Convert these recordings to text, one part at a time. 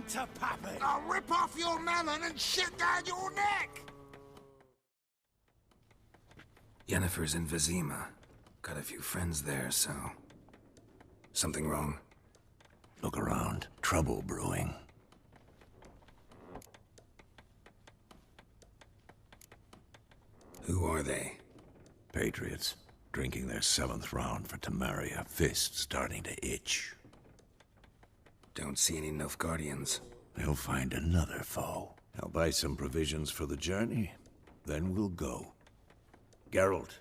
to puppet! I'll rip off your melon and shit down your neck! Yennefer's in Vizima. Got a few friends there, so... Something wrong? Look around. Trouble brewing. Who are they? Patriots. Drinking their 7th round for Temeria. Fist starting to itch. Don't see any Nilfgaardians. They'll find another foe. I'll buy some provisions for the journey. Then we'll go. Geralt,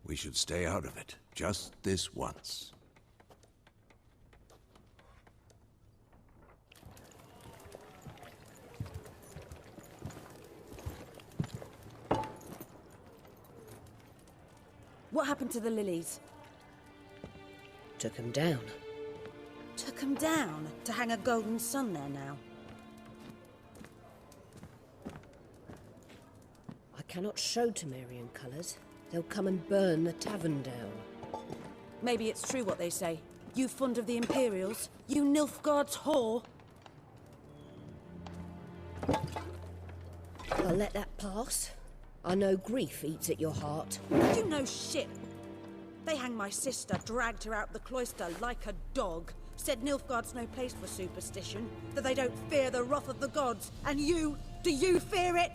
we should stay out of it. Just this once. What happened to the lilies? Took him down. Took them down to hang a golden sun there now. I cannot show Temerian colours. They'll come and burn the tavern down. Maybe it's true what they say. You fond of the Imperials? You Nilfgaard's whore? I'll let that pass. I know grief eats at your heart. You know shit. They hanged my sister, dragged her out the cloister like a dog. Said Nilfgaard's no place for superstition, that they don't fear the wrath of the gods. And you, do you fear it?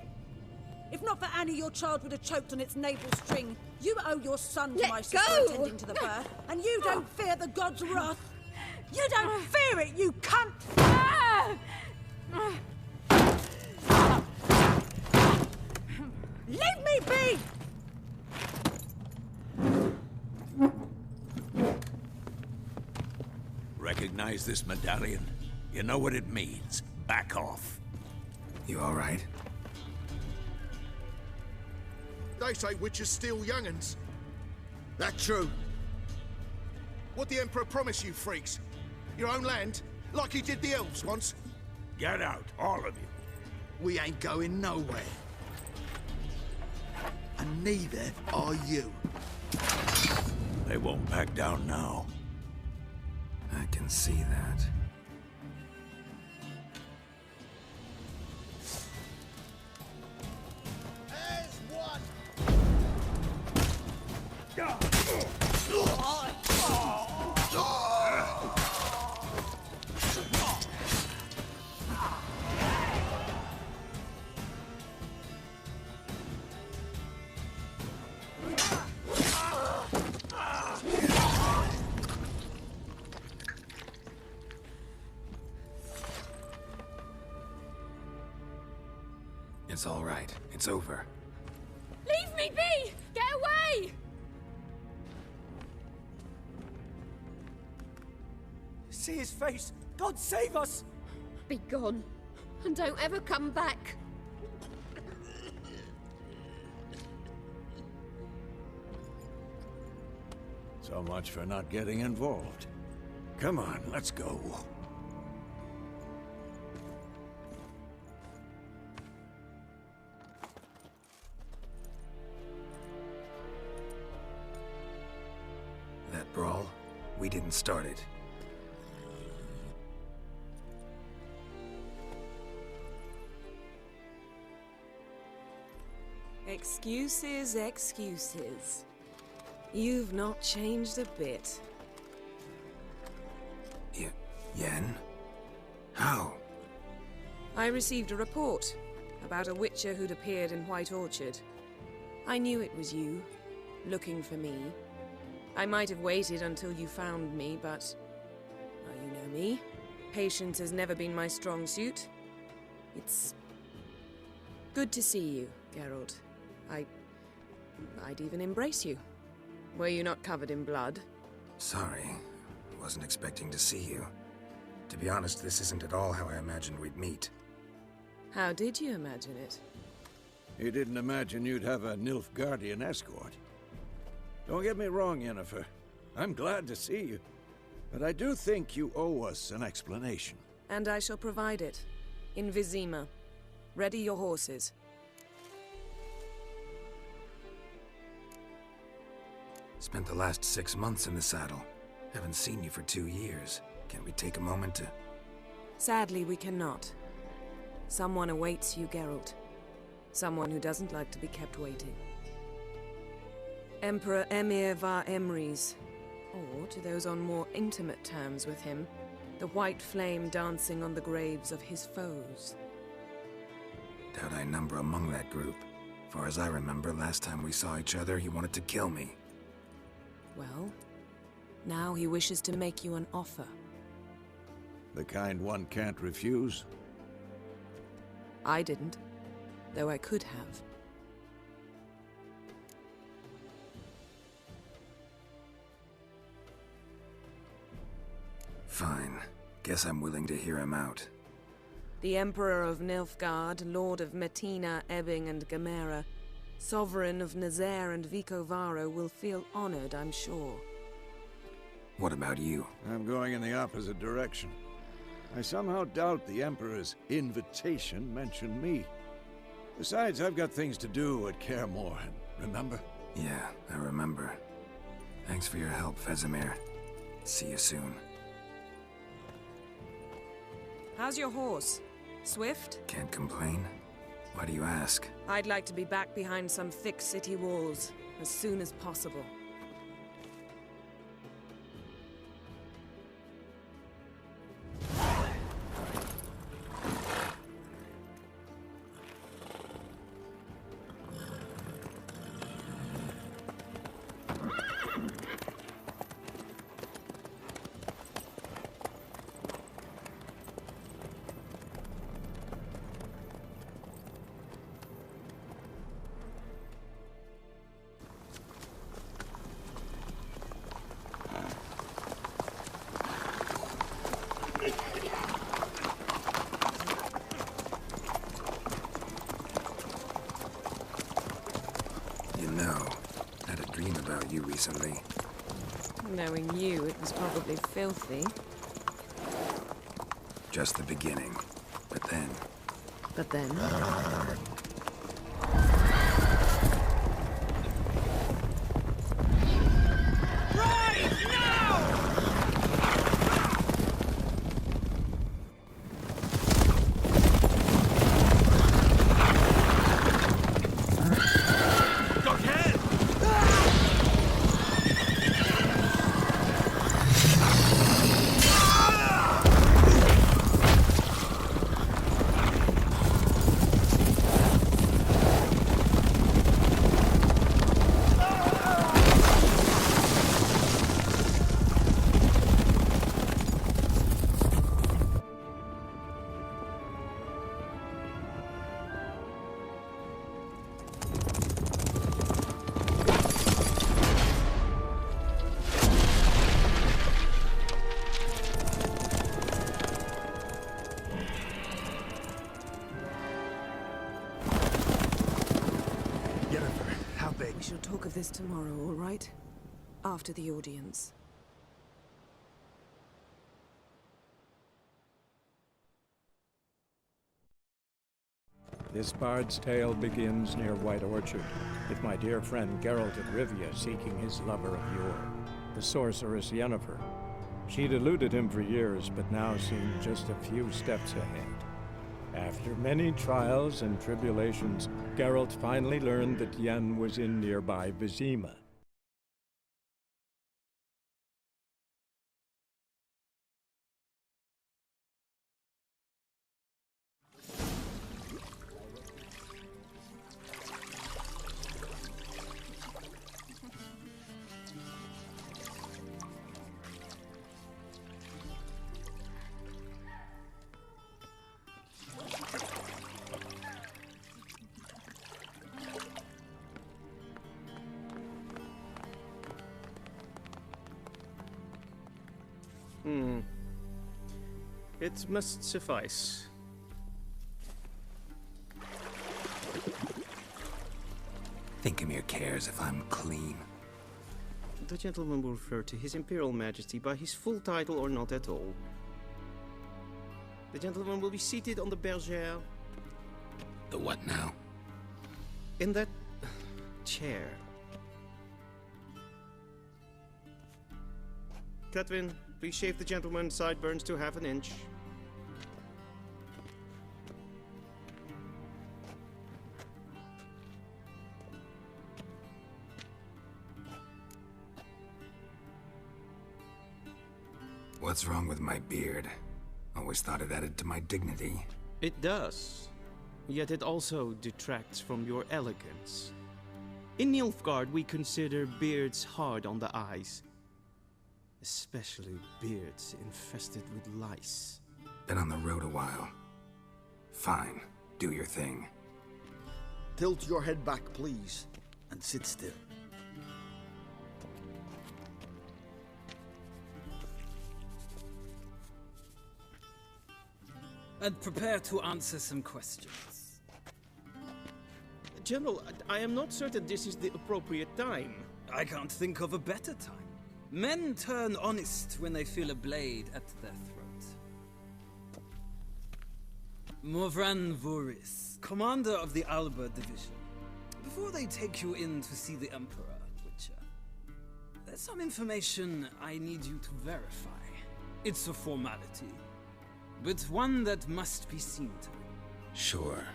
If not for Annie, your child would have choked on its navel string. You owe your son to my sister attending to the birth, and you don't fear the gods' wrath. You don't fear it, you cunt! Leave me be! Recognize this medallion? You know what it means. Back off. You all right? They say witches steal young'uns. That true? What the Emperor promised you freaks? Your own land? Like he did the elves once? Get out, all of you. We ain't going nowhere. And neither are you. They won't back down now. I can see that. There's one! It's all right. It's over. Leave me be! Get away! See his face! God save us! Be gone, and don't ever come back. So much for not getting involved. Come on, let's go. That brawl, we didn't start it. Excuses, excuses. You've not changed a bit. Yen? How? I received a report about a witcher who'd appeared in White Orchard. I knew it was you, looking for me. I might have waited until you found me, but... well, you know me. Patience has never been my strong suit. It's... good to see you, Geralt. I'd even embrace you. Were you not covered in blood? Sorry. Wasn't expecting to see you. To be honest, this isn't at all how I imagined we'd meet. How did you imagine it? You didn't imagine you'd have a Nilfgaardian escort. Don't get me wrong, Yennefer. I'm glad to see you. But I do think you owe us an explanation. And I shall provide it. In Vizima. Ready your horses. Spent the last 6 months in the saddle. Haven't seen you for 2 years. Can't we take a moment to... Sadly, we cannot. Someone awaits you, Geralt. Someone who doesn't like to be kept waiting. Emperor Emir var Emrys, or to those on more intimate terms with him, the white flame dancing on the graves of his foes. Doubt I number among that group. Far as I remember, last time we saw each other, he wanted to kill me. Well, now he wishes to make you an offer. The kind one can't refuse? I didn't, though I could have. Fine. Guess I'm willing to hear him out. The Emperor of Nilfgaard, Lord of Metina, Ebbing and Gamera, Sovereign of Nazaire and Vicovaro will feel honored, I'm sure. What about you? I'm going in the opposite direction. I somehow doubt the Emperor's invitation mentioned me. Besides, I've got things to do at Kaer Morhen, remember? Yeah, I remember. Thanks for your help, Vesemir. See you soon. How's your horse? Swift? Can't complain. Why do you ask? I'd like to be back behind some thick city walls as soon as possible. You recently. Knowing you, it was probably filthy. Just the beginning. But then... But then? We shall talk of this tomorrow, all right? After the audience. This bard's tale begins near White Orchard, with my dear friend Geralt of Rivia seeking his lover of yore, the sorceress Yennefer. She'd eluded him for years, but now seemed just a few steps ahead. After many trials and tribulations, Geralt finally learned that Yen was in nearby Vizima. It must suffice. Thinkemir cares if I'm clean. The gentleman will refer to His Imperial Majesty by his full title or not at all. The gentleman will be seated on the bergère. The what now? In that chair. Cletwin, please shave the gentleman's sideburns to half an inch. What's wrong with my beard? Always thought it added to my dignity. It does. Yet it also detracts from your elegance. In Nilfgaard, we consider beards hard on the eyes. Especially beards infested with lice. Been on the road a while. Fine, do your thing. Tilt your head back, please, and sit still. And prepare to answer some questions. General, I am not certain this is the appropriate time. I can't think of a better time. Men turn honest when they feel a blade at their throat. Morvran Voris, commander of the Alba Division. Before they take you in to see the Emperor, Witcher, there's some information I need you to verify. It's a formality, but one that must be seen to. Sure.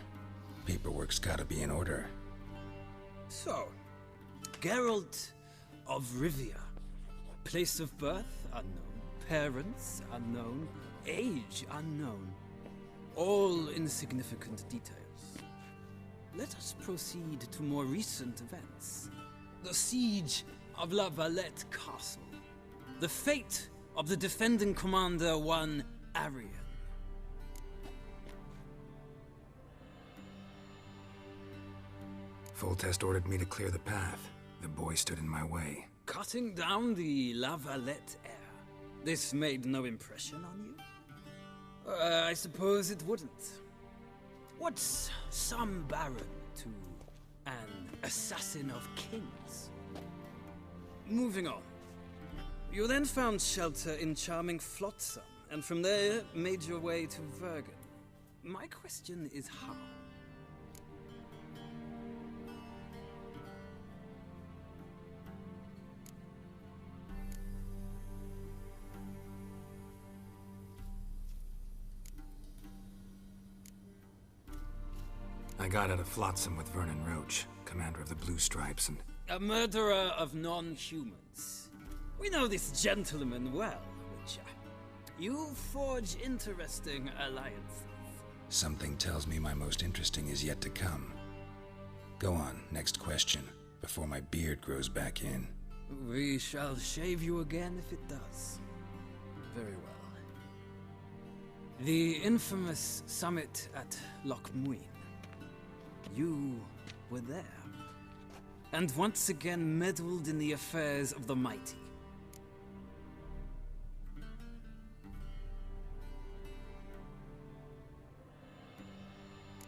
Paperwork's gotta be in order. So, Geralt of Rivia. Place of birth unknown. Parents unknown. Age unknown. All insignificant details. Let us proceed to more recent events. The siege of La Valette Castle. The fate of the defending commander, one Arian. Foltest ordered me to clear the path. The boy stood in my way. Cutting down the La Valette heir. This made no impression on you? I suppose it wouldn't. What's some baron to an assassin of kings? Moving on. You then found shelter in charming Flotsam, and from there made your way to Vergen. My question is how? I got out of Flotsam with Vernon Roach, commander of the Blue Stripes, and... A murderer of non-humans. We know this gentleman well, Witcher. You forge interesting alliances. Something tells me my most interesting is yet to come. Go on, next question, before my beard grows back in. We shall shave you again if it does. Very well. The infamous summit at Loch Muin. You were there. And once again meddled in the affairs of the mighty.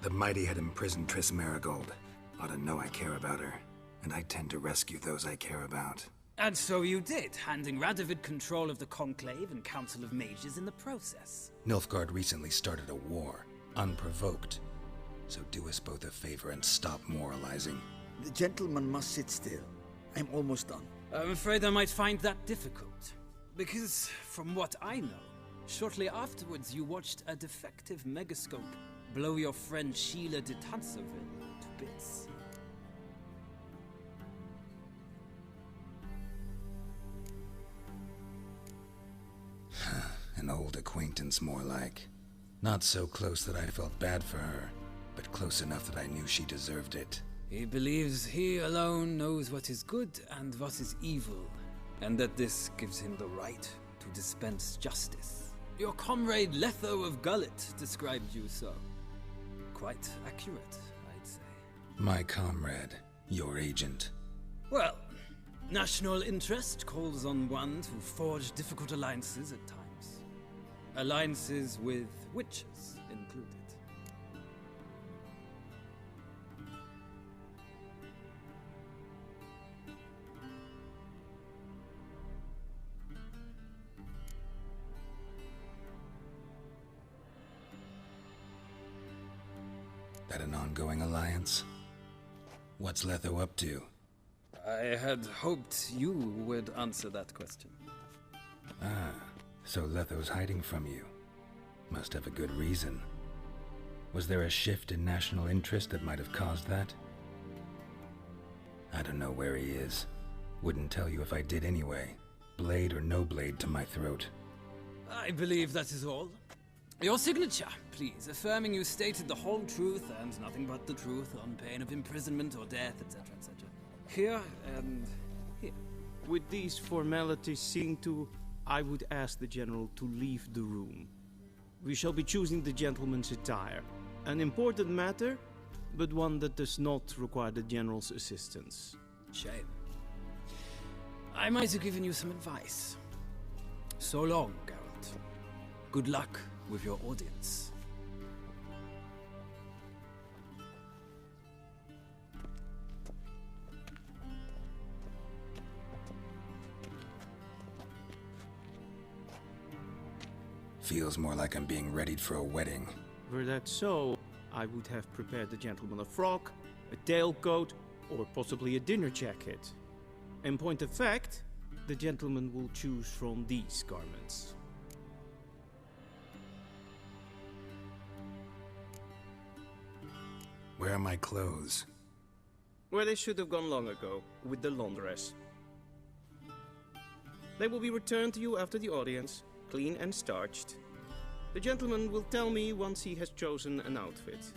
The mighty had imprisoned Triss Marigold. Ought to know I care about her, and I tend to rescue those I care about. And so you did, handing Radovid control of the Conclave and Council of Mages in the process. Nilfgaard recently started a war, unprovoked. So do us both a favor and stop moralizing. The gentleman must sit still. I'm almost done. I'm afraid I might find that difficult. Because, from what I know, shortly afterwards you watched a defective megascope blow your friend Sheila de Tanserville to bits. An old acquaintance, more like. Not so close that I felt bad for her, but close enough that I knew she deserved it. He believes he alone knows what is good and what is evil, and that this gives him the right to dispense justice. Your comrade Letho of Gullet described you so. Quite accurate, I'd say. My comrade, your agent. Well, national interest calls on one to forge difficult alliances at times. Alliances with witches included. That an ongoing alliance? What's Letho up to? I had hoped you would answer that question. Ah, so Letho's hiding from you. Must have a good reason. Was there a shift in national interest that might have caused that? I don't know where he is. Wouldn't tell you if I did anyway. Blade or no blade to my throat. I believe that is all. Your signature, please, affirming you stated the whole truth and nothing but the truth on pain of imprisonment or death, etc., etc. Here and here. With these formalities seen to, I would ask the General to leave the room. We shall be choosing the gentleman's attire. An important matter, but one that does not require the General's assistance. Shame. I might have given you some advice. So long, Geralt. Good luck with your audience. Feels more like I'm being readied for a wedding. Were that so, I would have prepared the gentleman a frock, a tailcoat, or possibly a dinner jacket. In point of fact, the gentleman will choose from these garments. Where are my clothes? Where they should have gone long ago, with the laundress. They will be returned to you after the audience, clean and starched. The gentleman will tell me once he has chosen an outfit.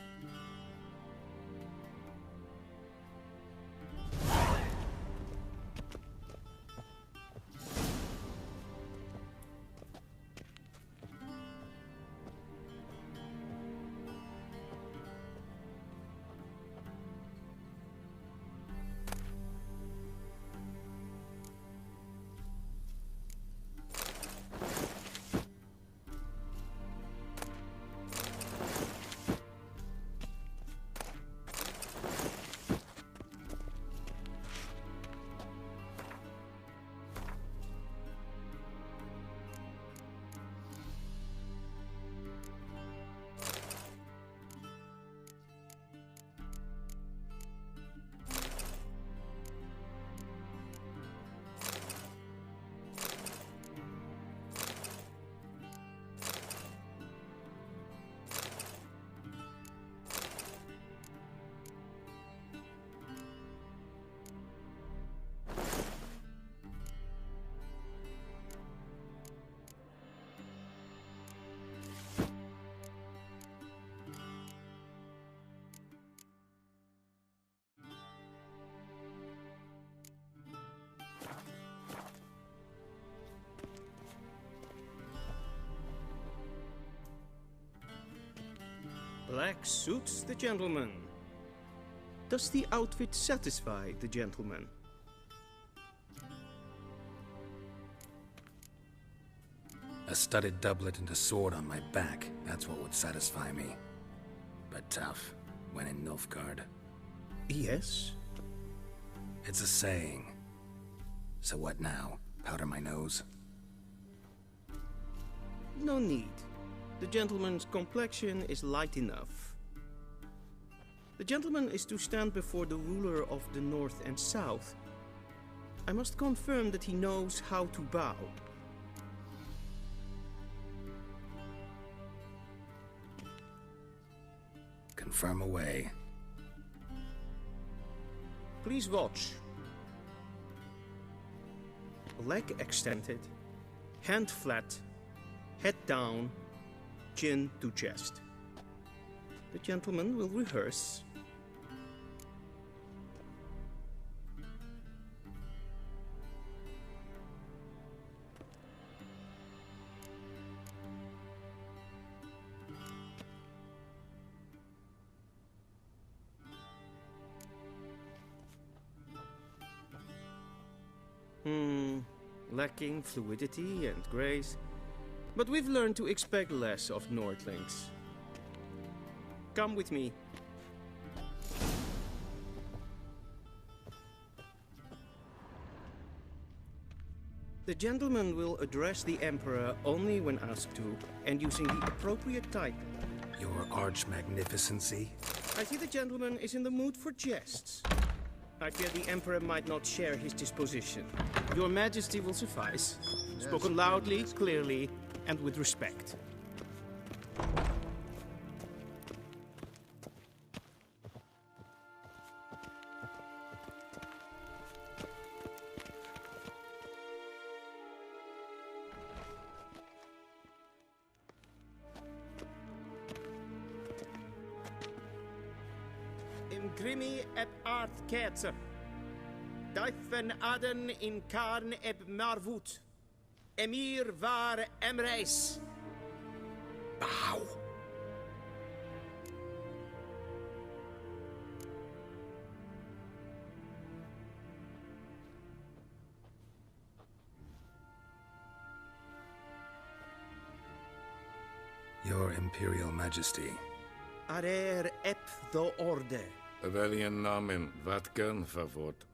Black suits the gentleman. Does the outfit satisfy the gentleman? A studded doublet and a sword on my back, that's what would satisfy me. But tough, when in Nilfgaard. Yes? It's a saying. So what now? Powder my nose? No need. The gentleman's complexion is light enough. The gentleman is to stand before the ruler of the North and South. I must confirm that he knows how to bow. Confirm away. Please watch. Leg extended, hand flat, head down, chin to chest. The gentleman will rehearse. Lacking fluidity and grace, but we've learned to expect less of Nordlings. Come with me. The gentleman will address the Emperor only when asked to, and using the appropriate title. Your Arch-Magnificency? I see the gentleman is in the mood for jests. I fear the Emperor might not share his disposition. Your Majesty will suffice. Spoken loudly, clearly, and with respect. grimi eb art ketzer. Duifen aden in karn eb marvoet. Emir var emreis. Bow! Your Imperial Majesty. Arer ep the orde. Weljen namen, wat kan favort?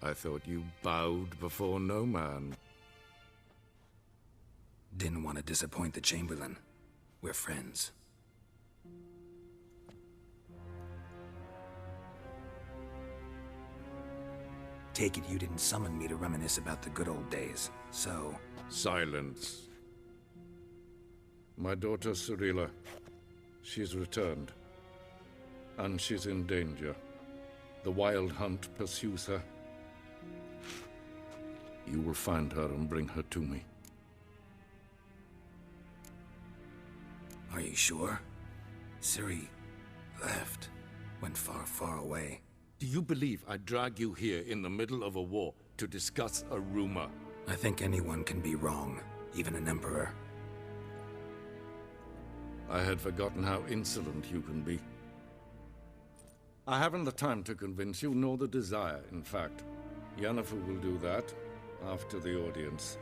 I thought you bowed before no man. Didn't want to disappoint the Chamberlain. We're friends. Take it you didn't summon me to reminisce about the good old days, so... Silence. My daughter Cyrilla, she's returned. And she's in danger. The Wild Hunt pursues her. You will find her and bring her to me. Are you sure? Ciri left. Went far, far away. Do you believe I'd drag you here in the middle of a war to discuss a rumor? I think anyone can be wrong, even an emperor. I had forgotten how insolent you can be. I haven't the time to convince you, nor the desire, in fact. Yennefer will do that after the audience.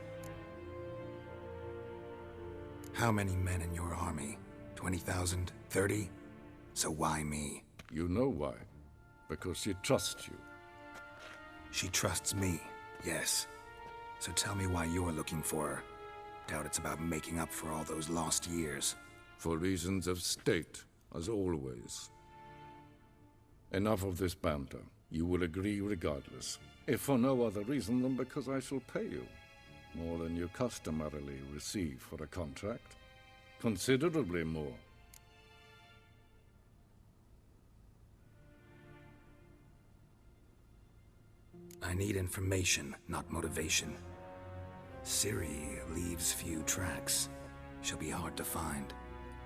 How many men in your army? 20,000? 30? So why me? You know why. Because she trusts you. She trusts me, yes. So tell me why you're looking for her. Doubt it's about making up for all those lost years. For reasons of state, as always. Enough of this banter. You will agree regardless. If for no other reason than because I shall pay you. More than you customarily receive for a contract. Considerably more. I need information, not motivation. Ciri leaves few tracks. She'll be hard to find.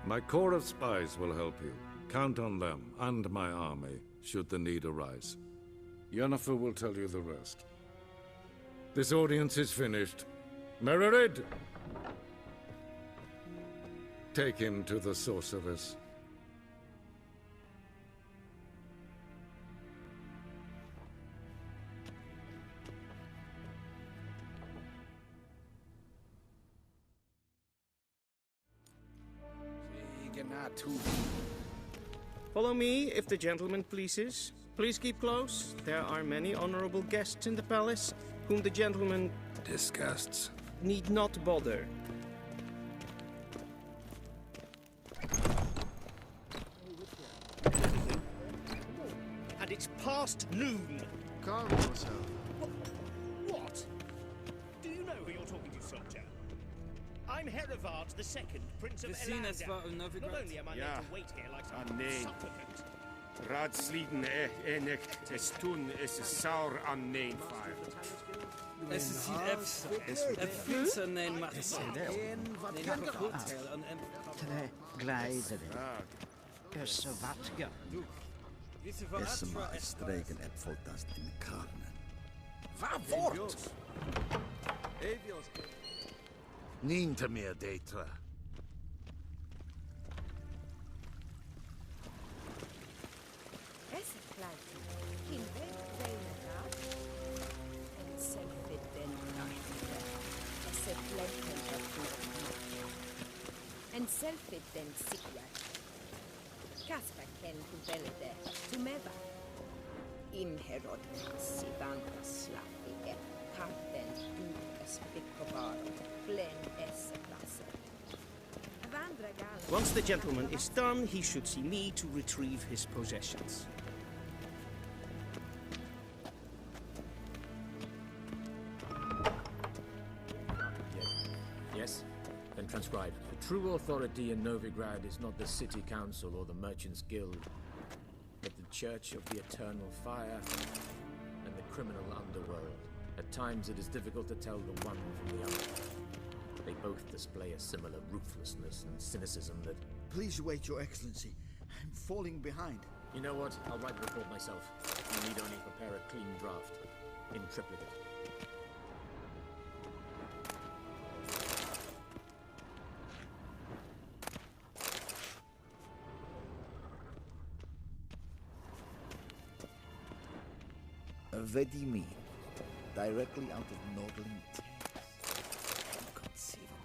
My corps of spies will help you. Count on them, and my army, should the need arise. Yennefer will tell you the rest. This audience is finished. Mererid! Take him to the sorceress. Follow me, if the gentleman pleases. Please keep close. There are many honorable guests in the palace, whom the gentleman... disgusts. ...need not bother. And it's past noon. Calm yourself. What? Do you know who you're talking to, soldier? I'm Herivard II, Prince of Elandar. Not only am I meant to wait here like some supplicant. Raadsleden echt es tun es saur an nein fire. Es is hier Prince nein macht es. Nein macht hotel an Tre gleidere. Esse vatga. Esse maar streken eb voltast in karnen. Waar wordt? Niente meer detra. En selfie den sikja. Kaspa ken kubelde tumeva. Imherod kassi vandra slaffi et katten dukas bikkovaro glen esse klasse. Once the gentleman is done, he should see me to retrieve his possessions. Yes? Then transcribe. The true authority in Novigrad is not the city council or the merchants' guild, but the Church of the Eternal Fire and the criminal underworld. At times it is difficult to tell the one from the other. They both display a similar ruthlessness and cynicism that... Please wait, Your Excellency. I'm falling behind. You know what? I'll write the report myself. You need only prepare a clean draft. In triplicate. What do you mean? Directly out of Nordling tales? Inconceivable.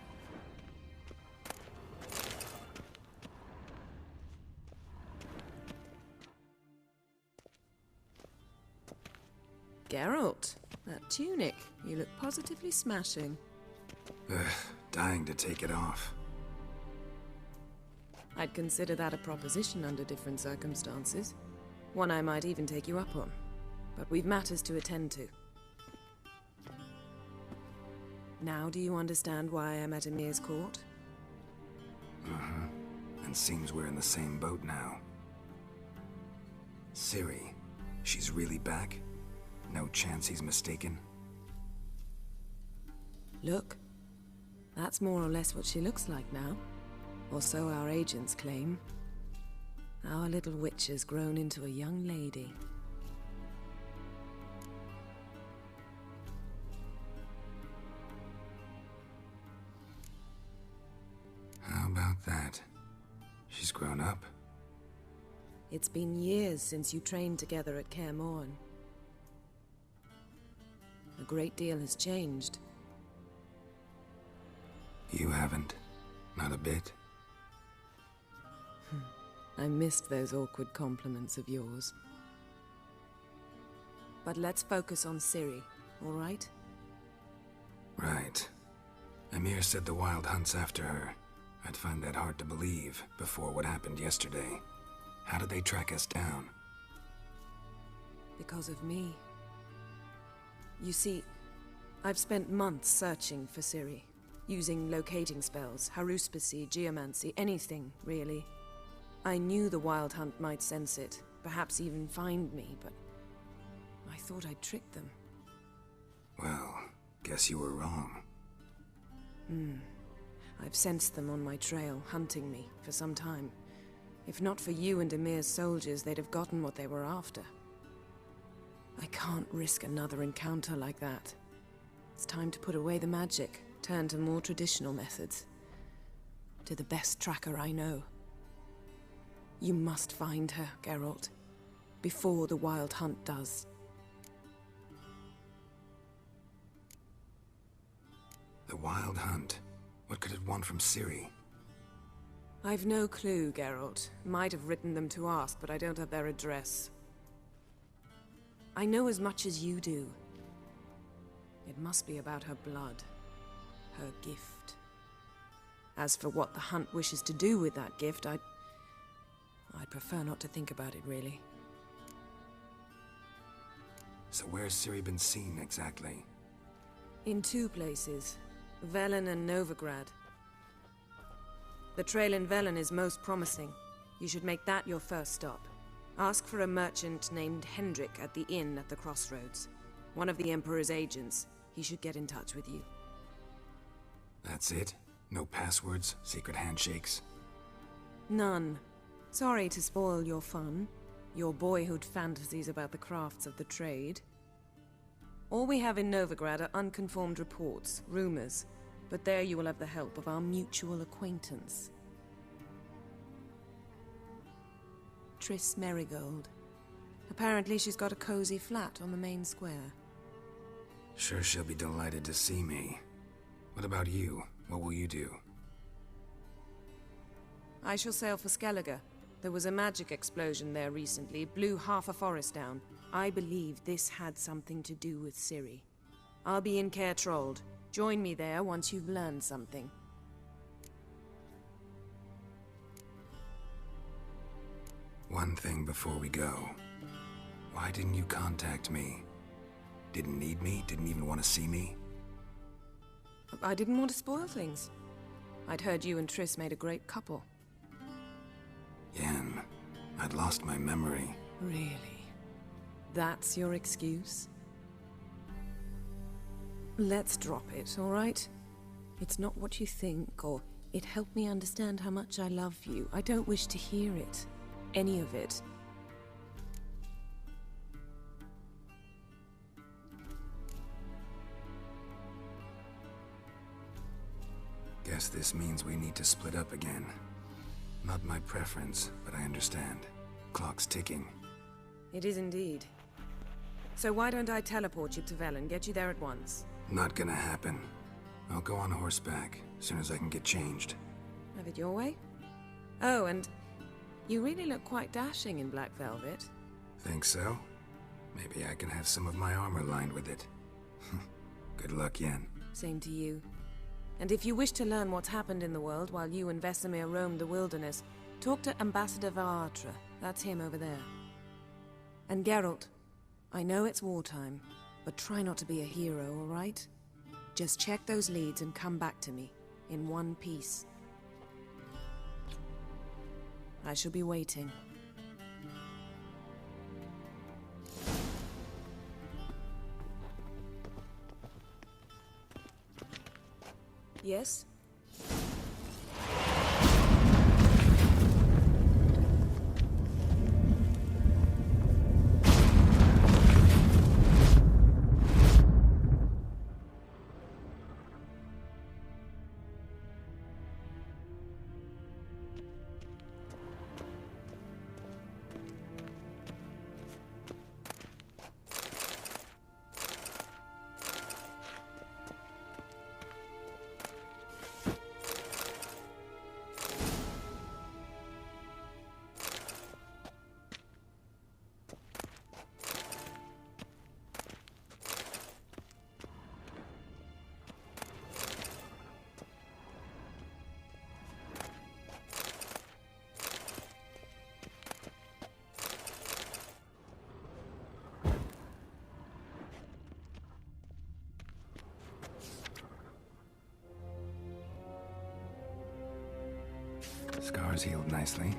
Geralt, that tunic. You look positively smashing. Dying to take it off. I'd consider that a proposition under different circumstances. One I might even take you up on. But we've matters to attend to. Now do you understand why I'm at Emir's court? Uh-huh. And seems we're in the same boat now. Ciri, she's really back? No chance he's mistaken? Look. That's more or less what she looks like now. Or so our agents claim. Our little witch has grown into a young lady. How about that? She's grown up? It's been years since you trained together at Kaer Morhen. A great deal has changed. You haven't. Not a bit. I missed those awkward compliments of yours. But let's focus on Ciri, all right? Right. Emir said the Wild Hunt's after her. I'd find that hard to believe before what happened yesterday. How did they track us down? Because of me. You see, I've spent months searching for Ciri, using locating spells, haruspicy, geomancy, anything, really. I knew the Wild Hunt might sense it, perhaps even find me, but I thought I'd tricked them. Well, guess you were wrong. I've sensed them on my trail, hunting me, for some time. If not for you and Emir's soldiers, they'd have gotten what they were after. I can't risk another encounter like that. It's time to put away the magic, turn to more traditional methods. To the best tracker I know. You must find her, Geralt, before the Wild Hunt does. The Wild Hunt? What could it want from Ciri? I've no clue, Geralt. Might have written them to ask, but I don't have their address. I know as much as you do. It must be about her blood. Her gift. As for what the Hunt wishes to do with that gift, I'd prefer not to think about it, really. So where's Ciri been seen, exactly? In two places. Velen and Novigrad. The trail in Velen is most promising. You should make that your first stop. Ask for a merchant named Hendrik at the inn at the crossroads. One of the Emperor's agents. He should get in touch with you. That's it? No passwords? Secret handshakes? None. Sorry to spoil your fun. Your boyhood fantasies about the crafts of the trade. All we have in Novigrad are unconfirmed reports, rumors. But there you will have the help of our mutual acquaintance. Triss Merigold. Apparently she's got a cozy flat on the main square. Sure she'll be delighted to see me. What about you? What will you do? I shall sail for Skellige. There was a magic explosion there recently, blew half a forest down. I believe this had something to do with Ciri. I'll be in Caer Trold. Join me there once you've learned something. One thing before we go. Why didn't you contact me? Didn't need me? Didn't even want to see me? I didn't want to spoil things. I'd heard you and Triss made a great couple. Yen, I'd lost my memory. Really? That's your excuse? Let's drop it, all right? It's not what you think, or it helped me understand how much I love you. I don't wish to hear it. Any of it. Guess this means we need to split up again. Not my preference, but I understand. Clock's ticking. It is indeed. So why don't I teleport you to Vel and get you there at once? Not gonna happen. I'll go on horseback, as soon as I can get changed. Have it your way? Oh, and you really look quite dashing in black velvet. Think so? Maybe I can have some of my armor lined with it. Good luck, Yen. Same to you. And if you wish to learn what's happened in the world while you and Vesemir roamed the wilderness, talk to Ambassador Varatra. That's him over there. And Geralt, I know it's wartime, but try not to be a hero, all right? Just check those leads and come back to me, in one piece. I shall be waiting. Yes? Scars healed nicely.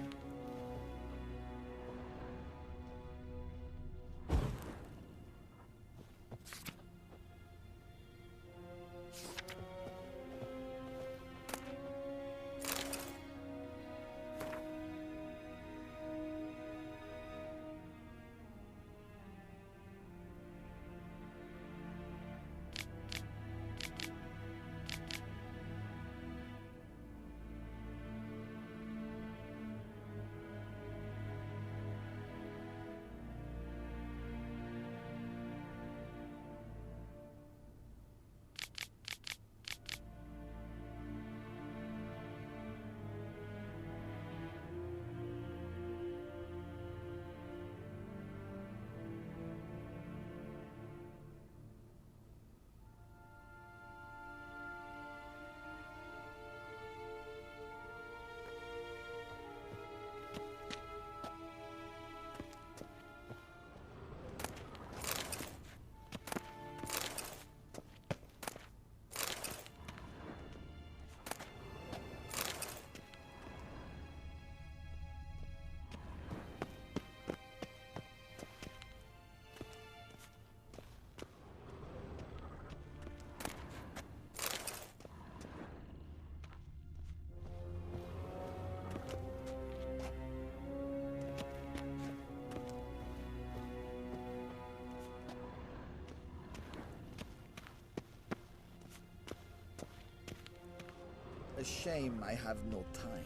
A shame I have no time.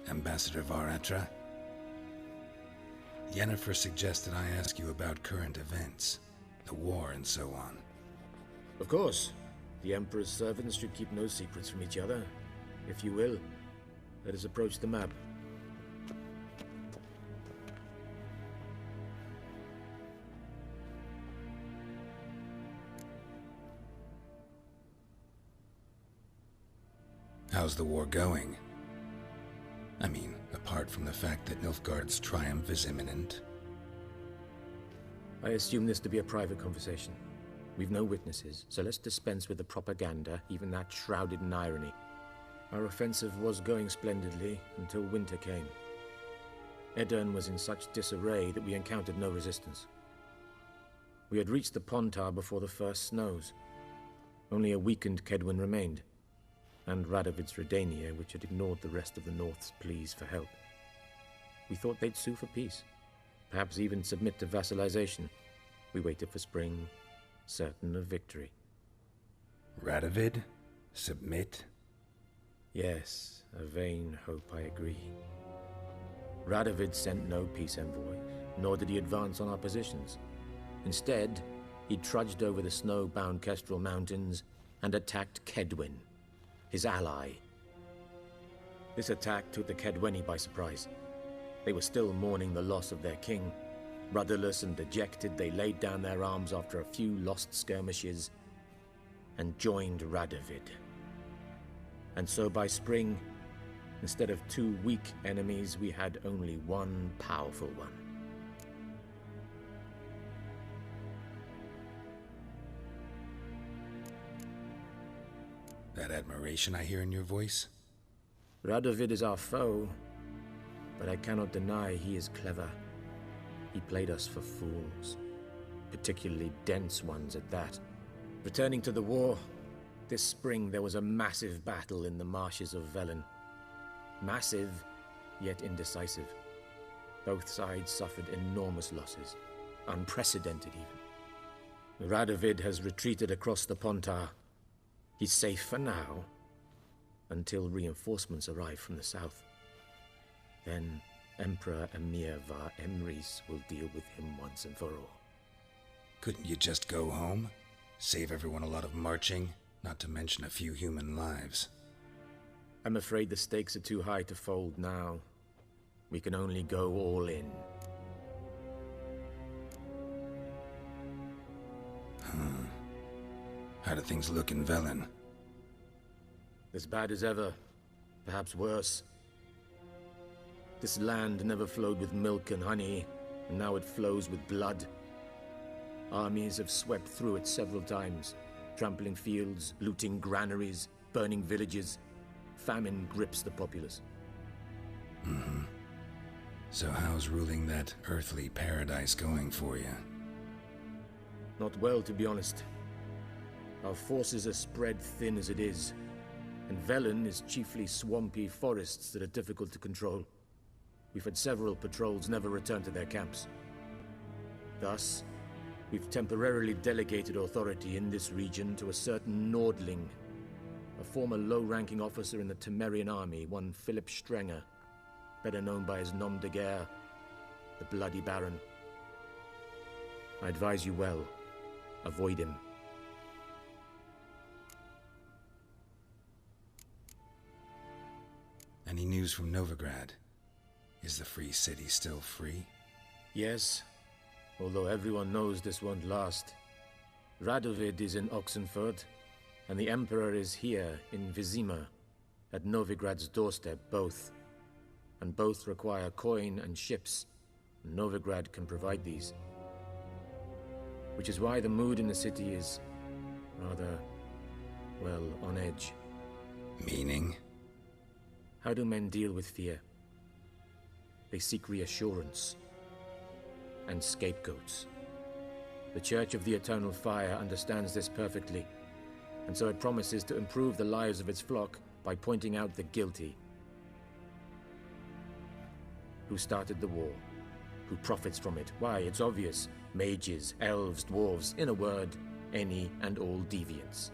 Ambassador Varatra? Yennefer suggested I ask you about current events, the war and so on. Of course. The Emperor's servants should keep no secrets from each other. If you will, let us approach the map. How's the war going? I mean, apart from the fact that Nilfgaard's triumph is imminent. I assume this to be a private conversation. We've no witnesses, so let's dispense with the propaganda, even that shrouded in irony. Our offensive was going splendidly until winter came. Edirne was in such disarray that we encountered no resistance. We had reached the Pontar before the first snows. Only a weakened Kedwin remained, and Radovid's Redania, which had ignored the rest of the North's pleas for help. We thought they'd sue for peace, perhaps even submit to vassalization. We waited for spring, certain of victory. Radovid? Submit? Yes, a vain hope, I agree. Radovid sent no peace envoy, nor did he advance on our positions. Instead, he trudged over the snow-bound Kestrel Mountains and attacked Kedwin, his ally. This attack took the Kedweni by surprise. They were still mourning the loss of their king. Rudderless and dejected, they laid down their arms after a few lost skirmishes and joined Radovid. And so by spring, instead of 2 weak enemies, we had only one powerful one. That admiration I hear in your voice? Radovid is our foe, but I cannot deny he is clever. He played us for fools, particularly dense ones at that. Returning to the war, this spring there was a massive battle in the marshes of Velen. Massive, yet indecisive. Both sides suffered enormous losses, unprecedented even. Radovid has retreated across the Pontar. He's safe for now, until reinforcements arrive from the south. Then Emperor Emir var Emrys will deal with him once and for all. Couldn't you just go home? Save everyone a lot of marching, not to mention a few human lives. I'm afraid the stakes are too high to fold now. We can only go all in. How do things look in Velen? As bad as ever, perhaps worse. This land never flowed with milk and honey, and now it flows with blood. Armies have swept through it several times, trampling fields, looting granaries, burning villages. Famine grips the populace. So how's ruling that earthly paradise going for you? Not well, to be honest. Our forces are spread thin as it is, and Velen is chiefly swampy forests that are difficult to control. We've had several patrols never return to their camps. Thus, we've temporarily delegated authority in this region to a certain Nordling, a former low-ranking officer in the Temerian army, one Philip Strenger, better known by his nom de guerre, the Bloody Baron. I advise you well, avoid him. Any news from Novigrad? Is the free city still free? Yes, although everyone knows this won't last. Radovid is in Oxenford, and the Emperor is here in Vizima, at Novigrad's doorstep, both. And both require coin and ships. Novigrad can provide these. Which is why the mood in the city is rather, well, on edge. Meaning? How do men deal with fear? They seek reassurance and scapegoats. The Church of the Eternal Fire understands this perfectly, and so it promises to improve the lives of its flock by pointing out the guilty. Who started the war? Who profits from it? Why, it's obvious. Mages, elves, dwarves, in a word, any and all deviants.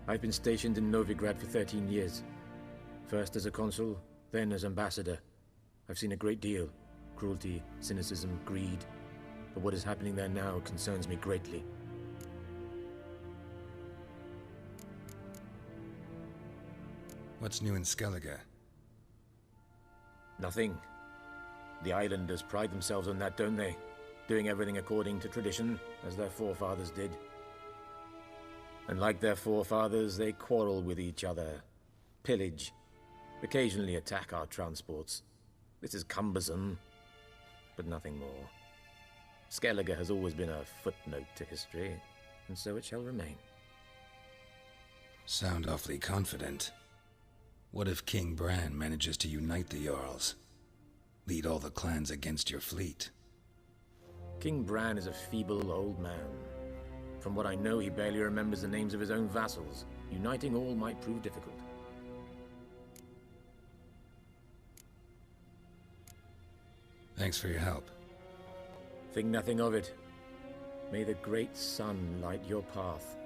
I've been stationed in Novigrad for 13 years. First as a consul, then as ambassador. I've seen a great deal. Cruelty, cynicism, greed. But what is happening there now concerns me greatly. What's new in Skellige? Nothing. The islanders pride themselves on that, don't they? Doing everything according to tradition, as their forefathers did. And like their forefathers, they quarrel with each other, pillage, occasionally attack our transports. This is cumbersome, but nothing more. Skellige has always been a footnote to history, and so it shall remain. Sound awfully confident. What if King Bran manages to unite the Jarls? Lead all the clans against your fleet? King Bran is a feeble old man. From what I know, he barely remembers the names of his own vassals. Uniting all might prove difficult. Thanks for your help. Think nothing of it. May the great sun light your path.